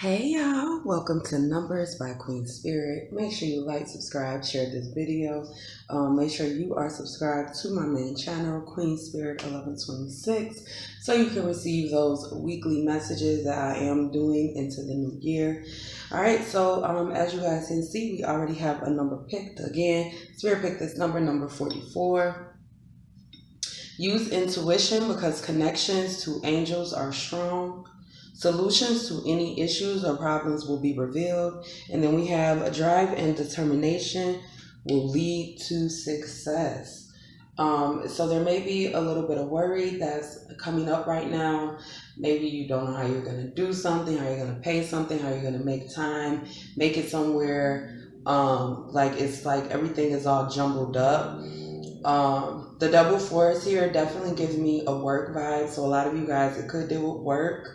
Hey y'all, welcome to Numbers by Queen Spirit. Make sure you like, subscribe, share this video. Make sure you are subscribed to my main channel, Queen Spirit 1126, so you can receive those weekly messages that I am doing into the new year. All right, so as you guys can see, we already have a number picked. Again, Spirit picked this number 44. Use intuition because connections to angels are strong. Solutions to any issues or problems will be revealed. And then we have a drive and determination will lead to success. So there may be a little bit of worry that's coming up right now. Maybe you don't know how you're going to do something, how you're going to pay something, how you're going to make time, make it somewhere. Like it's like everything is all jumbled up. The double fours here definitely gives me a work vibe. So a lot of you guys, it could deal with work.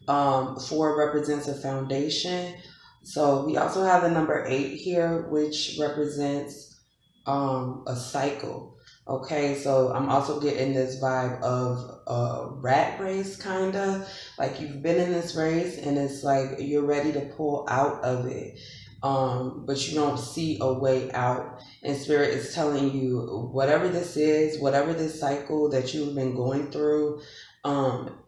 Four represents a foundation. So we also have the number 8 here, which represents a cycle. Okay, so I'm also getting this vibe of a rat race, kind of like you've been in this race and it's like you're ready to pull out of it, but you don't see a way out. And Spirit is telling you, whatever this is, whatever this cycle that you've been going through,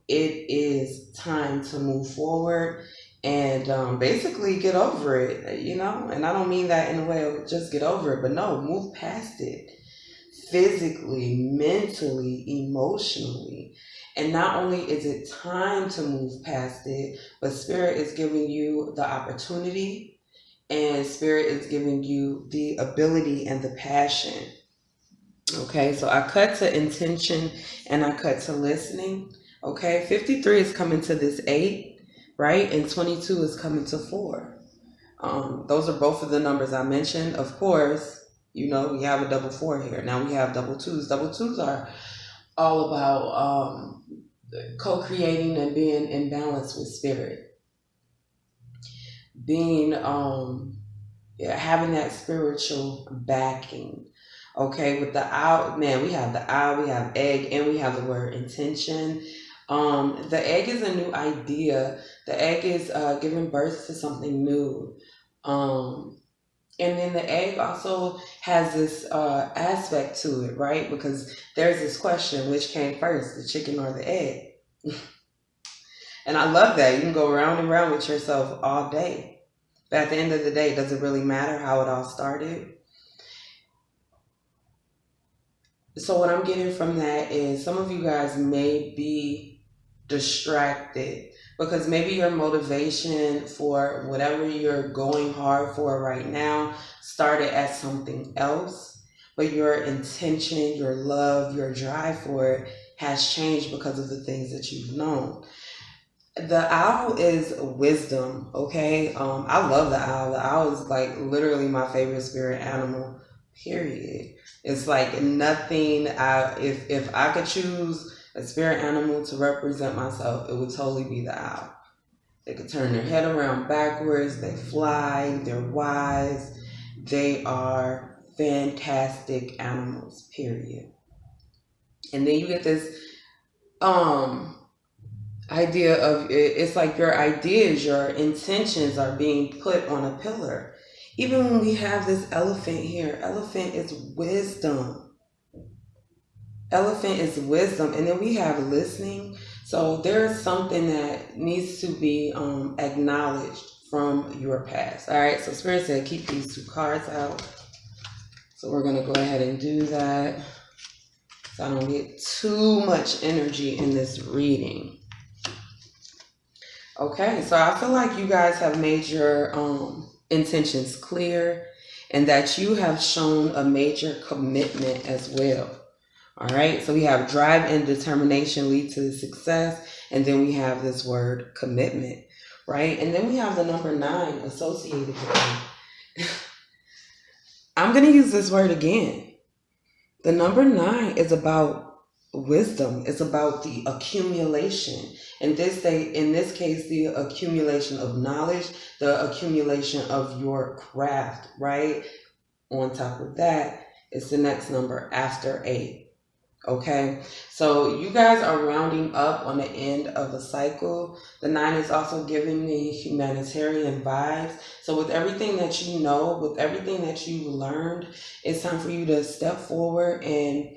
it is time to move forward and basically get over it, And I don't mean that in a way of just get over it, but no, move past it physically, mentally, emotionally. And not only is it time to move past it, but Spirit is giving you the opportunity and Spirit is giving you the ability and the passion. Okay, so I cut to intention and I cut to listening. Okay, 53 is coming to this 8, right? And 22 is coming to 4. Those are both of the numbers I mentioned. Of course, we have a double 4 here. Now we have double 2s. Double 2s are all about co-creating and being in balance with Spirit. Being, having that spiritual backing. Okay, with the owl, man, we have the owl, we have egg, and we have the word intention. The egg is a new idea. The egg is giving birth to something new. And then the egg also has this aspect to it, right? Because there's this question, which came first, the chicken or the egg? And I love that. You can go round and round with yourself all day. But at the end of the day, does it really matter how it all started? So what I'm getting from that is some of you guys may be distracted because maybe your motivation for whatever you're going hard for right now started as something else, but your intention, your love, your drive for it has changed because of the things that you've known. The owl is wisdom, okay? I love the owl. The owl is like literally my favorite spirit animal, period. It's like nothing. If I could choose a spirit animal to represent myself, it would totally be the owl. They could turn their head around backwards. They fly. They're wise. They are fantastic animals, period. And then you get this idea of it's like your ideas, your intentions are being put on a pillar. Even when we have this elephant here, elephant is wisdom. Elephant is wisdom. And then we have listening. So there's something that needs to be acknowledged from your past. All right, so Spirit said keep these 2 cards out. So we're going to go ahead and do that so I don't get too much energy in this reading. Okay, so I feel like you guys have made your intentions clear and that you have shown a major commitment as well. All right, so we have drive and determination lead to success, and then we have this word commitment, right? And then we have the number 9 associated with it. I'm going to use this word again. The number 9 is about wisdom. It's about the accumulation. In this case, the accumulation of knowledge, the accumulation of your craft, right? On top of that, it's the next number after 8. Okay, so you guys are rounding up on the end of a cycle. The nine is also giving me humanitarian vibes. So, with everything that you know, with everything that you've learned, it's time for you to step forward and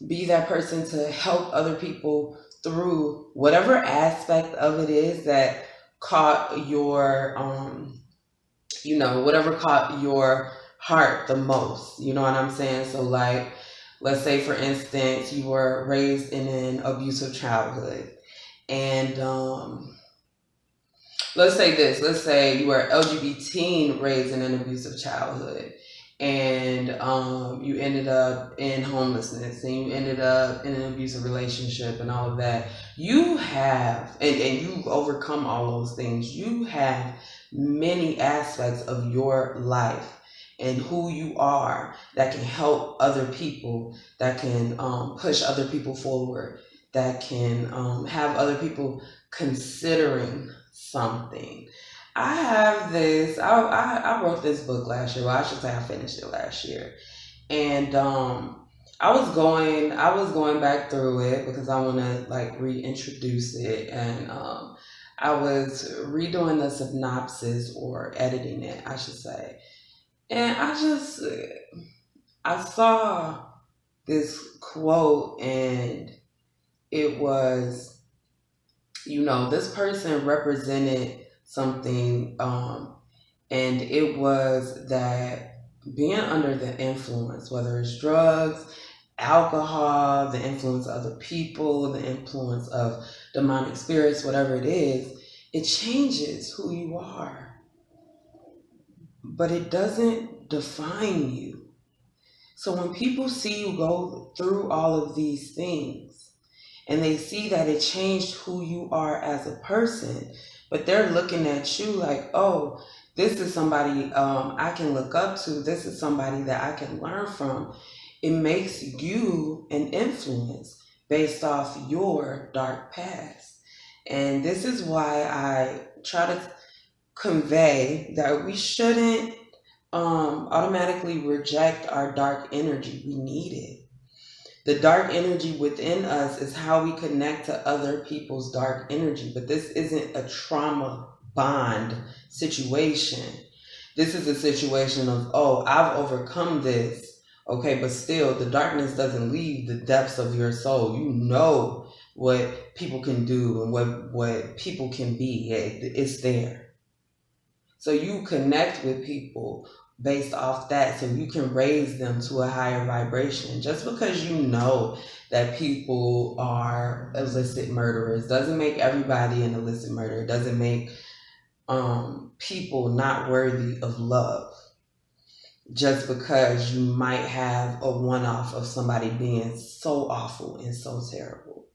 be that person to help other people through whatever aspect of it is that caught your, whatever caught your heart the most. You know what I'm saying? So, like, let's say, for instance, you were raised in an abusive childhood. And let's say this, let's say you were LGBT raised in an abusive childhood. And you ended up in homelessness and you ended up in an abusive relationship and all of that. You have, and you've overcome all those things. You have many aspects of your life and who you are that can help other people, that can push other people forward, that can have other people considering something. I have this. I wrote this book last year. Well, I should say I finished it last year, and I was going back through it because I want to like reintroduce it, and I was redoing the synopsis or editing it, I should say, and I saw this quote, and it was, this person represented something, and it was that being under the influence, whether it's drugs, alcohol, the influence of other people, the influence of demonic spirits, whatever it is, it changes who you are, but it doesn't define you. So when people see you go through all of these things and they see that it changed who you are as a person, but they're looking at you like, oh, this is somebody I can look up to. This is somebody that I can learn from. It makes you an influence based off your dark past. And this is why I try to convey that we shouldn't automatically reject our dark energy. We need it. The dark energy within us is how we connect to other people's dark energy. But this isn't a trauma bond situation. This is a situation of, oh, I've overcome this. Okay, but still, the darkness doesn't leave the depths of your soul. You know what people can do and what people can be. It's there. So you connect with people based off that so you can raise them to a higher vibration. Just because you know that people are illicit murderers doesn't make everybody an illicit murderer. It doesn't make people not worthy of love. Just because you might have a one-off of somebody being so awful and so terrible.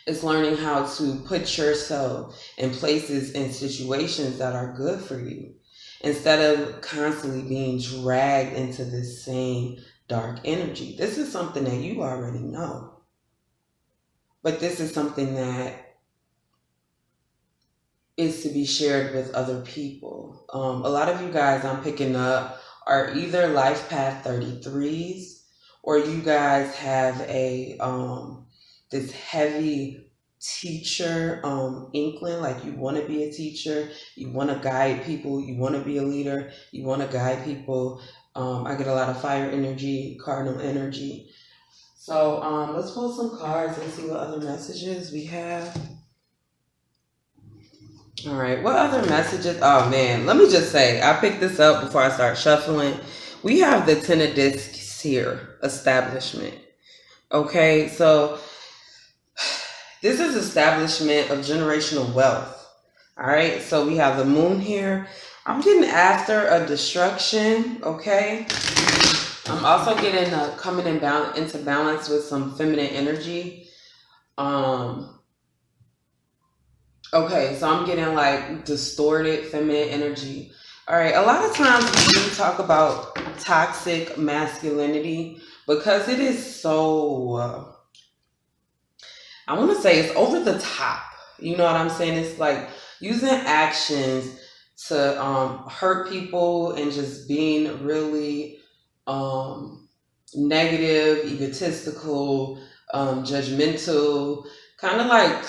It's learning how to put yourself in places and situations that are good for you instead of constantly being dragged into this same dark energy. This is something that you already know, but this is something that is to be shared with other people. A lot of you guys I'm picking up are either Life Path 33s, or you guys have a this heavy teacher inkling, like you want to be a teacher, you want to guide people, you want to be a leader, you want to guide people. I get a lot of fire energy, cardinal energy. So let's pull some cards and see what other messages we have. All right, what other messages? Oh man, let me just say, I picked this up before I start shuffling. We have the Ten of Discs here, establishment. Okay, so this is establishment of generational wealth. All right, so we have the moon here. I'm getting after a destruction, okay? I'm also getting coming into balance with some feminine energy. Okay, so I'm getting like distorted feminine energy. All right, a lot of times we do talk about toxic masculinity because it is so, I want to say it's over the top. You know what I'm saying? It's like using actions to hurt people and just being really negative, egotistical, judgmental, kind of like,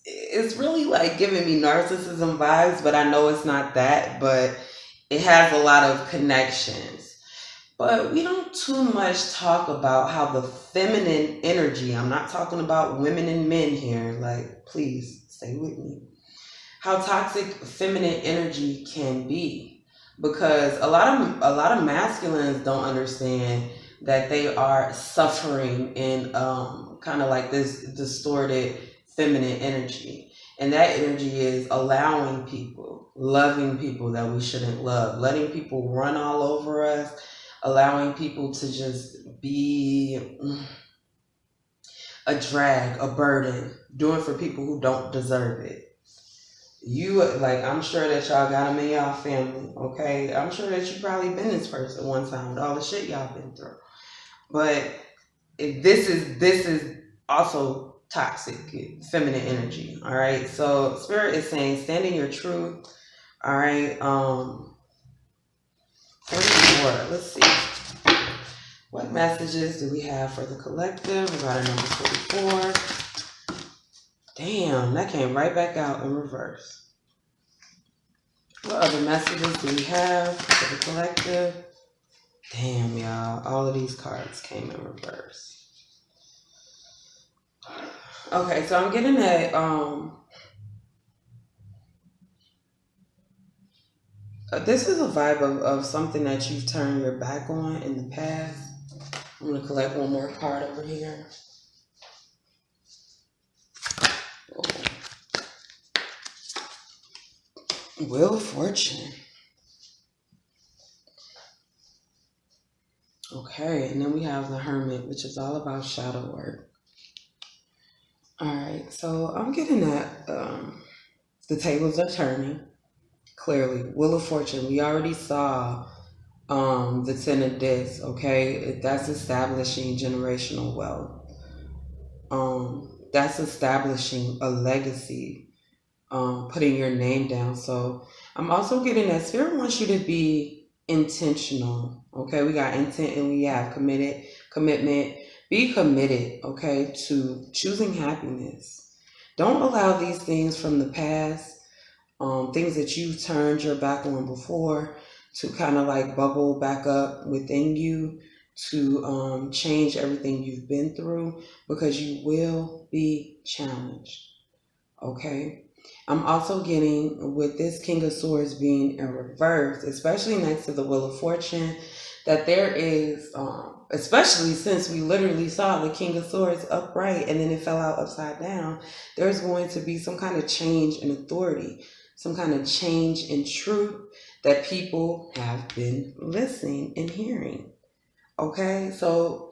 it's really like giving me narcissism vibes, but I know it's not that, but it has a lot of connections. But we don't too much talk about how the feminine energy, I'm not talking about women and men here, like, please stay with me. How toxic feminine energy can be. Because a lot of masculines don't understand that they are suffering in kind of like this distorted feminine energy. And that energy is allowing people, loving people that we shouldn't love, letting people run all over us, allowing people to just be a drag, a burden, doing for people who don't deserve it. You, like, I'm sure that y'all got them in y'all family, okay? I'm sure that you probably been this person one time with all the shit y'all been through. But this is also toxic feminine energy, all right? So spirit is saying stand in your truth, all right? 44. Let's see. What messages do we have for the collective? We got a number 44. Damn, that came right back out in reverse. What other messages do we have for the collective? Damn, y'all. All of these cards came in reverse. Okay, so I'm getting that this is a vibe of something that you've turned your back on in the past. I'm going to collect one more card over here. Wheel of Fortune. Okay, and then we have the Hermit, which is all about shadow work. All right, so I'm getting that the tables are turning. Clearly, Wheel of Fortune. We already saw the Ten of Discs. Okay, that's establishing generational wealth. That's establishing a legacy. Putting your name down. So I'm also getting that spirit wants you to be intentional. Okay, we got intent and we have commitment. Be committed, okay, to choosing happiness. Don't allow these things from the past, things that you've turned your back on before, to kind of like bubble back up within you, to change everything you've been through, because you will be challenged. Okay. I'm also getting, with this King of Swords being in reverse, especially next to the Wheel of Fortune, that there is, especially since we literally saw the King of Swords upright and then it fell out upside down, there's going to be some kind of change in authority, some kind of change in truth that people have been listening and hearing. Okay, so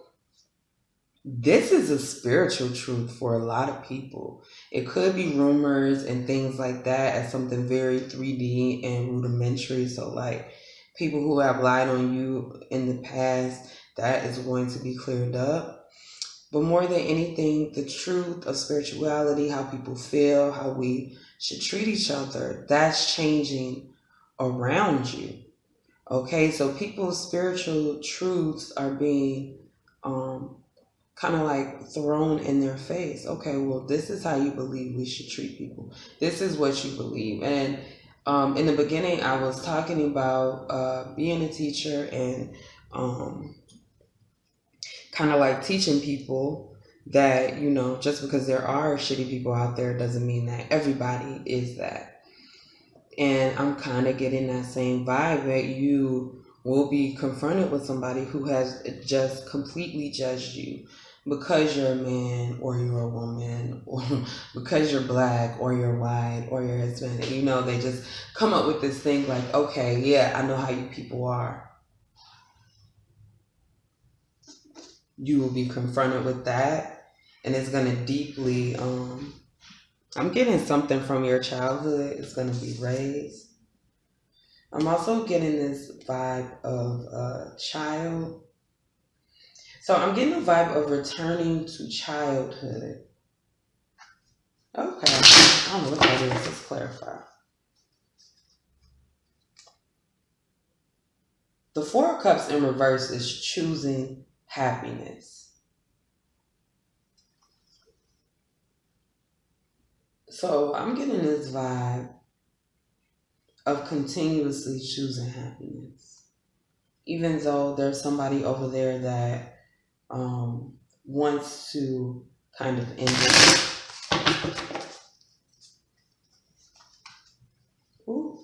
this is a spiritual truth for a lot of people. It could be rumors and things like that as something very 3D and rudimentary. So, like, people who have lied on you in the past, that is going to be cleared up. But more than anything, the truth of spirituality, how people feel, how we should treat each other, that's changing around you. Okay, so people's spiritual truths are being kind of like thrown in their face. Okay, well, this is how you believe we should treat people. This is what you believe. And in the beginning, I was talking about being a teacher and kind of like teaching people that, just because there are shitty people out there doesn't mean that everybody is that. And I'm kind of getting that same vibe that you will be confronted with somebody who has just completely judged you because you're a man or you're a woman, or because you're black or you're white or you're Hispanic. They just come up with this thing like, okay, yeah, I know how you people are. You will be confronted with that, and it's going to deeply, I'm getting something from your childhood. It's going to be raised. I'm also getting this vibe of a child. So I'm getting a vibe of returning to childhood. Okay. I don't know what that is. Let's clarify. The Four of Cups in reverse is choosing happiness. So I'm getting this vibe of continuously choosing happiness. Even though there's somebody over there that wants to kind of end it. Ooh.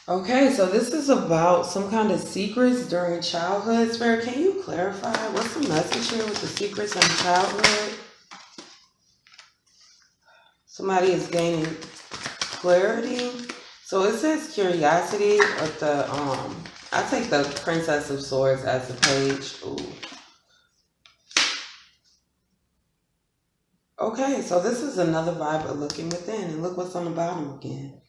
Okay, so this is about some kind of secrets during childhood. Spirit, can you clarify what's the message here with the secrets in childhood? Somebody is gaining clarity. So it says curiosity, but I take the Princess of Swords as the page. Ooh. Okay, so this is another vibe of looking within, and look what's on the bottom again.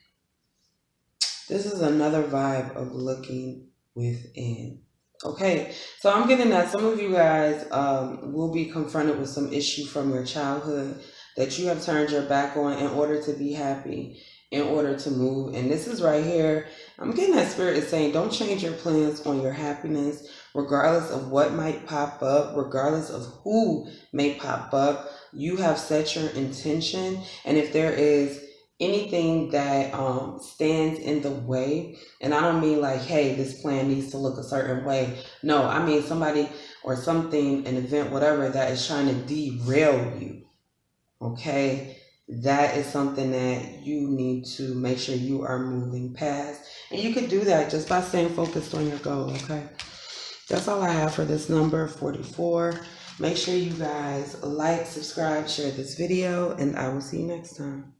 This is another vibe of looking within. Okay, so I'm getting that some of you guys will be confronted with some issue from your childhood that you have turned your back on in order to be happy, in order to move. And this is right here. I'm getting that Spirit is saying don't change your plans on your happiness, regardless of what might pop up, regardless of who may pop up. You have set your intention, and if there is anything that stands in the way, and I don't mean like, hey, this plan needs to look a certain way. No, I mean somebody or something, an event, whatever, that is trying to derail you. Okay, that is something that you need to make sure you are moving past, and you could do that just by staying focused on your goal. Okay, that's all I have for this number 44. Make sure you guys like, subscribe, share this video, and I will see you next time.